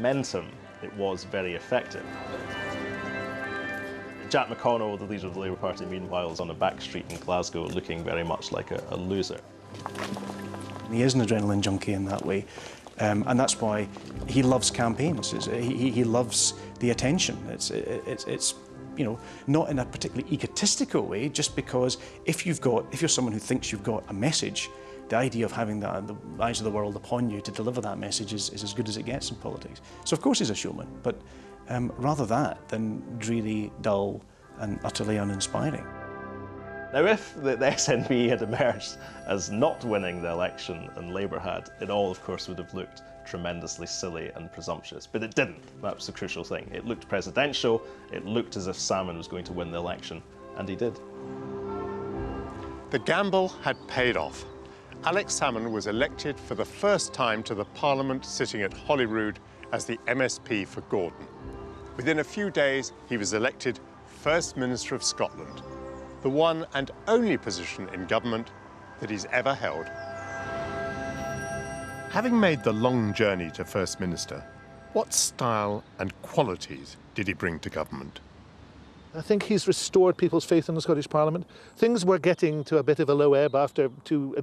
Momentum, it was very effective. Jack McConnell, the leader of the Labour Party, meanwhile, is on a back street in Glasgow looking very much like a loser. He is an adrenaline junkie in that way, and that's why he loves campaigns. He loves the attention. It's you know, not in a particularly egotistical way, just because if you're someone who thinks you've got a message, the idea of having the eyes of the world upon you to deliver that message is as good as it gets in politics. So of course he's a showman, but rather that than dreary, dull and utterly uninspiring. Now, if the SNP had emerged as not winning the election and Labour had, it all, of course, would have looked tremendously silly and presumptuous. But it didn't. That was the crucial thing. It looked presidential. It looked as if Salmond was going to win the election, and he did. The gamble had paid off. Alex Salmond was elected for the first time to the Parliament sitting at Holyrood as the MSP for Gordon. Within a few days, he was elected First Minister of Scotland, the one and only position in government that he's ever held. Having made the long journey to First Minister, what style and qualities did he bring to government? I think he's restored people's faith in the Scottish Parliament. Things were getting to a bit of a low ebb after two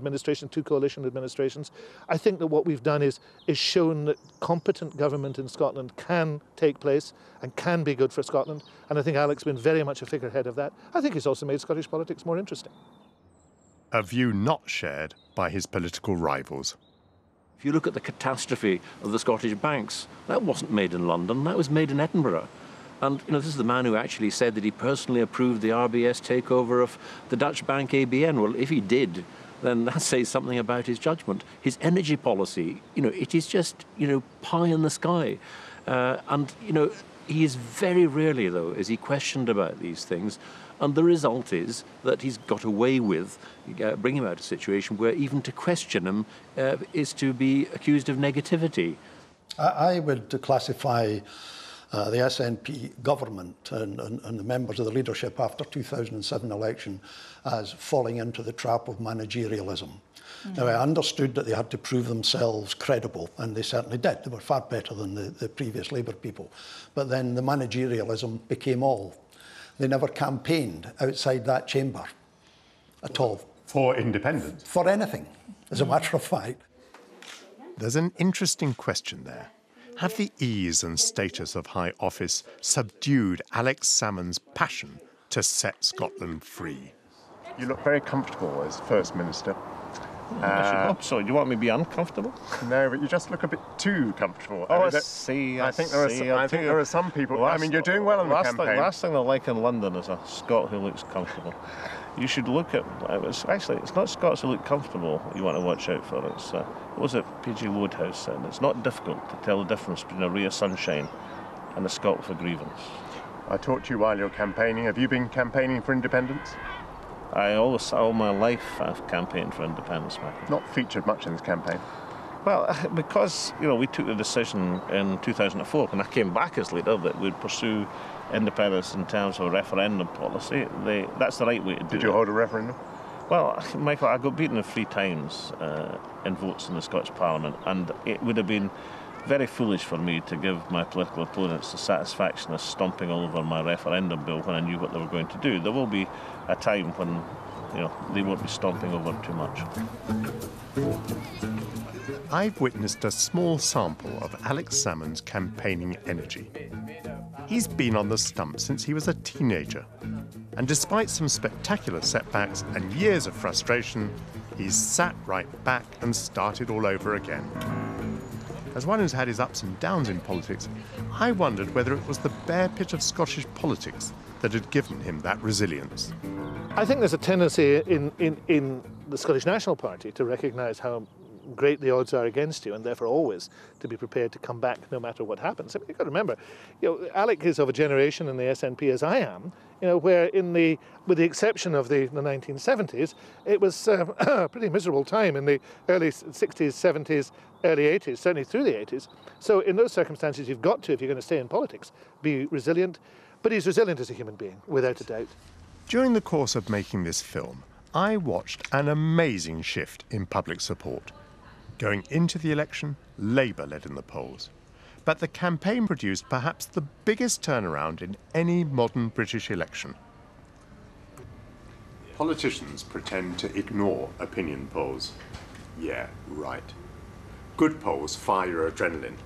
coalition administrations. I think that what we've done is shown that competent government in Scotland can take place and can be good for Scotland. And I think Alex has been very much a figurehead of that. I think he's also made Scottish politics more interesting. A view not shared by his political rivals. If you look at the catastrophe of the Scottish banks, that wasn't made in London, that was made in Edinburgh. And you know, this is the man who actually said that he personally approved the RBS takeover of the Dutch bank ABN. Well, if he did, then that says something about his judgment. His energy policy, you know, it is just, you know, pie in the sky. And, you know, he is very rarely, though, is he questioned about these things. And the result is that he's got away with bringing him out of a situation where even to question him is to be accused of negativity. I would classify the SNP government and the members of the leadership after 2007 election as falling into the trap of managerialism. Now, I understood that they had to prove themselves credible, and they certainly did. They were far better than the previous Labour people. But then the managerialism became all. They never campaigned outside that chamber at all. For independence? For anything, as a matter of fact. There's an interesting question there. Have the ease and status of high office subdued Alex Salmond's passion to set Scotland free? You look very comfortable as First Minister. I should hope so. Do you want me to be uncomfortable? No, but you just look a bit too comfortable. Oh, I see. I think there are some people. I mean, you're doing well in the campaign. Last thing I like in London is a Scot who looks comfortable. You should look at. It's not Scots who look comfortable you want to watch out for. It's what was it P.G. Wodehouse said? It's not difficult to tell the difference between a ray of sunshine and a Scot with a grievance. I talked to you while you're campaigning. Have you been campaigning for independence? All my life I've campaigned for independence, Michael. Not featured much in this campaign. Well, because, you know, we took the decision in 2004, when I came back as leader, that we'd pursue independence in terms of a referendum policy. That's the right way to do it. Did you hold a referendum? Well, Michael, I got beaten 3 times in votes in the Scottish Parliament, and it would have been very foolish for me to give my political opponents the satisfaction of stomping all over my referendum bill when I knew what they were going to do. There will be a time when, you know, they won't be stomping over too much. I've witnessed a small sample of Alex Salmond's campaigning energy. He's been on the stump since he was a teenager. And despite some spectacular setbacks and years of frustration, he's sat right back and started all over again. As one who's had his ups and downs in politics, I wondered whether it was the bear pit of Scottish politics that had given him that resilience. I think there's a tendency in the Scottish National Party to recognise how great the odds are against you, and therefore always to be prepared to come back no matter what happens. I mean, you've got to remember, you know, Alec is of a generation in the SNP as I am, you know, where with the exception of the 1970s, it was a pretty miserable time in the early 60s, 70s, early 80s, certainly through the 80s. So in those circumstances, you've got to, if you're going to stay in politics, be resilient. But he's resilient as a human being, without a doubt. During the course of making this film, I watched an amazing shift in public support. Going into the election, Labour led in the polls. But the campaign produced perhaps the biggest turnaround in any modern British election. Politicians pretend to ignore opinion polls. Yeah, right. Good polls fire your adrenaline,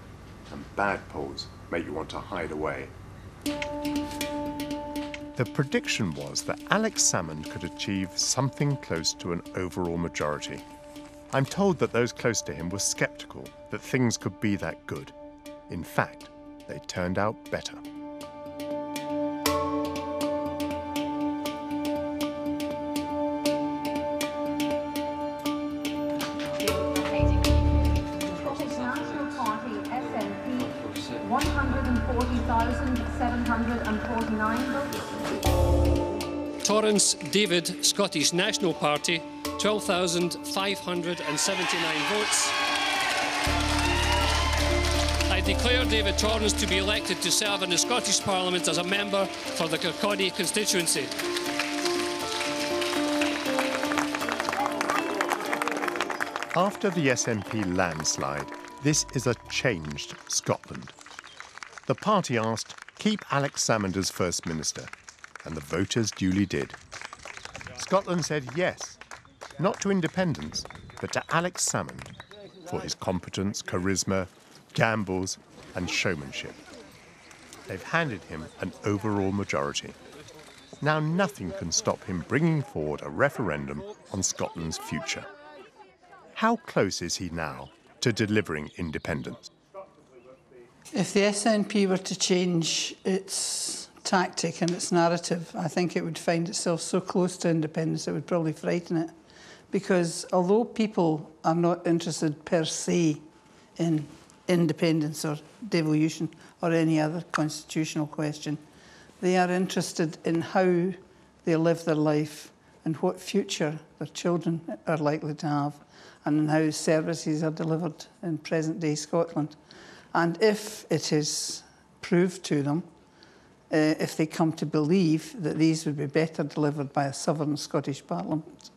and bad polls make you want to hide away. The prediction was that Alex Salmond could achieve something close to an overall majority. I'm told that those close to him were sceptical that things could be that good. In fact, they turned out better. Scottish National Party, SNP, 140,749 votes. Torrance David, Scottish National Party, 12,579 votes. I declare David Torrance to be elected to serve in the Scottish Parliament as a member for the Kirkcaldy constituency. After the SNP landslide, this is a changed Scotland. The party asked, keep Alex Salmond as First Minister, and the voters duly did. Scotland said yes, not to independence, but to Alex Salmond for his competence, charisma, gambles and showmanship. They've handed him an overall majority. Now nothing can stop him bringing forward a referendum on Scotland's future. How close is he now to delivering independence? If the SNP were to change its tactic and its narrative, I think it would find itself so close to independence it would probably frighten it. Because although people are not interested per se in independence or devolution or any other constitutional question, they are interested in how they live their life and what future their children are likely to have, and in how services are delivered in present-day Scotland. And if it is proved to them, if they come to believe that these would be better delivered by a sovereign Scottish Parliament,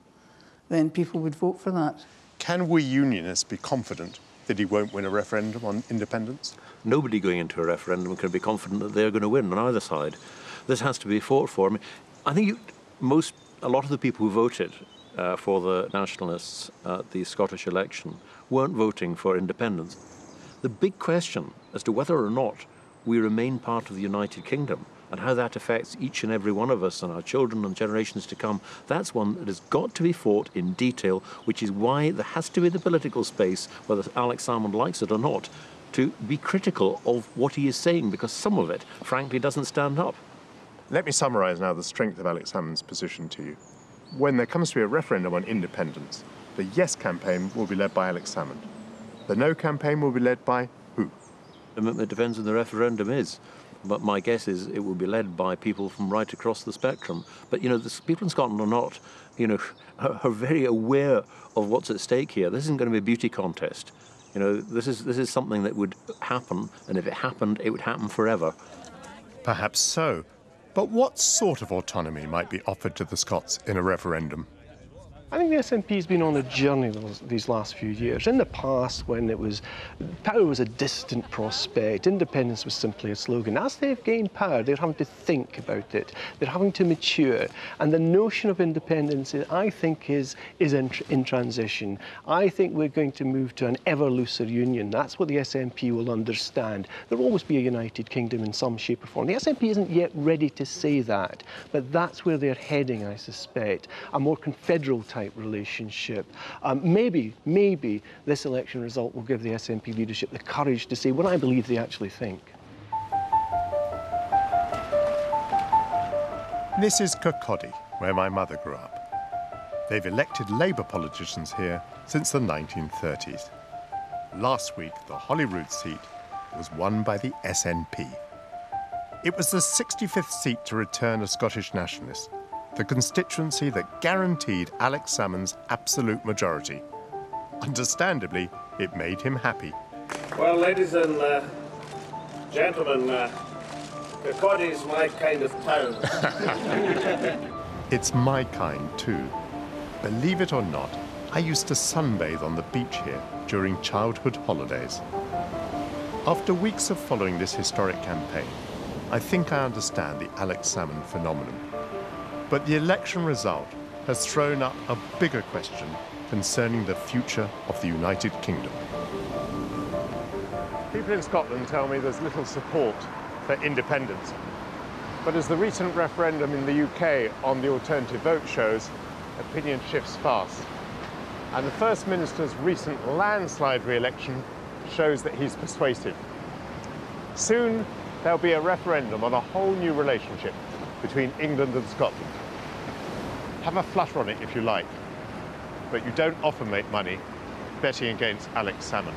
then people would vote for that. Can we Unionists be confident that he won't win a referendum on independence? Nobody going into a referendum can be confident that they're going to win on either side. This has to be fought for. I mean, I think a lot of the people who voted for the Nationalists at the Scottish election weren't voting for independence. The big question as to whether or not we remain part of the United Kingdom and how that affects each and every one of us and our children and generations to come, that's one that has got to be fought in detail, which is why there has to be the political space, whether Alex Salmond likes it or not, to be critical of what he is saying, because some of it, frankly, doesn't stand up. Let me summarise now the strength of Alex Salmond's position to you. When there comes to be a referendum on independence, the yes campaign will be led by Alex Salmond. The no campaign will be led by who? It depends on the referendum is. But my guess is it will be led by people from right across the spectrum. But, you know, the people in Scotland are not, you know, are very aware of what's at stake here. This isn't going to be a beauty contest. You know, this is something that would happen, and if it happened, it would happen forever. Perhaps so. But what sort of autonomy might be offered to the Scots in a referendum? I think the SNP has been on a journey these last few years. In the past, when power was a distant prospect, independence was simply a slogan. As they've gained power, they're having to think about it. They're having to mature. And the notion of independence, I think, is in transition. I think we're going to move to an ever looser union. That's what the SNP will understand. There will always be a United Kingdom in some shape or form. The SNP isn't yet ready to say that, but that's where they're heading, I suspect. A more confederal type relationship. Maybe this election result will give the SNP leadership the courage to say what I believe they actually think. This is Kirkcaldy, where my mother grew up. They've elected Labour politicians here since the 1930s. Last week, the Holyrood seat was won by the SNP. It was the 65th seat to return a Scottish nationalist, the constituency that guaranteed Alex Salmond's absolute majority. Understandably, it made him happy. Well, ladies and gentlemen, Kirkcaldy is my kind of town. It's my kind too. Believe it or not, I used to sunbathe on the beach here during childhood holidays. After weeks of following this historic campaign, I think I understand the Alex Salmond phenomenon. But the election result has thrown up a bigger question concerning the future of the United Kingdom. People in Scotland tell me there's little support for independence. But as the recent referendum in the UK on the alternative vote shows, opinion shifts fast. And the First Minister's recent landslide re-election shows that he's persuasive. Soon, there'll be a referendum on a whole new relationship between England and Scotland. Have a flutter on it if you like, but you don't often make money betting against Alex Salmond.